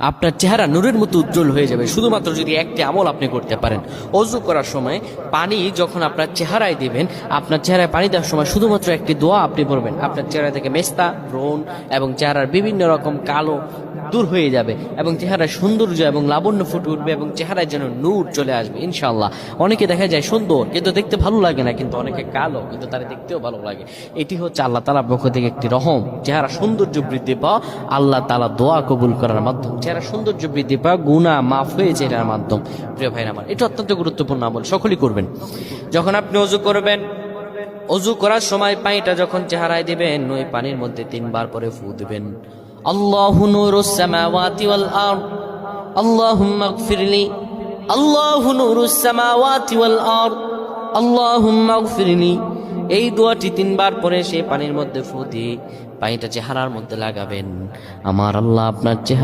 আপনার চেহারা নূরের মতো উজ্জ্বল হয়ে যাবে শুধুমাত্র যদি একটি আমল আপনি করতে পারেন। অজু করার সময় পানি যখন আপনার চেহারায় দিবেন, আপনার চেহারায় পানি দেওয়ার সময় শুধুমাত্র একটি দোয়া আপনি পড়বেন, আপনার চেহারা থেকে মেস্তা, ব্রণ এবং চেহারার বিভিন্ন রকম কালো দূর হয়ে যাবে এবং চেহারার সৌন্দর্য এবং লাবণ্য ফুটে উঠবে এবং চেহারায় যেন নূর চলে আসবে ইনশাআল্লাহ। অনেকে দেখা যায় সুন্দর কিন্তু দেখতে ভালো লাগে না, কিন্তু অনেকে কালো কিন্তু তারা দেখতেও ভালো লাগে। এটি হচ্ছে আল্লাহ তাআলার পক্ষ থেকে একটি রহম। চেহারা সৌন্দর্য বৃদ্ধি পাওয়া আল্লাহ তাআলা দোয়া কবুল করার মাধ্যম, চেহারা সৌন্দর্য বৃদ্ধি পাওয়া গুনাহ মাফ হয়েছে এটার মাধ্যম। প্রিয় ভাইরা আমার, এটা অত্যন্ত গুরুত্বপূর্ণ আমল, সকলেই করবেন। যখন আপনি অজু করবেন, অজু করার সময় পানিটা যখন চেহারায় দিবেন, ওই পানির মধ্যে 3 বার পরে ফু দিবেন। আল্লাহু নূরুস সামাওয়াতি ওয়াল আরদ আল্লাহুম্মা ইগফিরলি, আল্লাহু নূরুস সামাওয়াতি ওয়াল আরদ আল্লাহুম্মা ইগফিরলি। এই দোয়াটি 3 বার পরে সেই পানির মধ্যে ফু দিয়ে পানিটা চেহারার মধ্যে লাগাবেন। আমার আল্লাহ আপনার চেহারা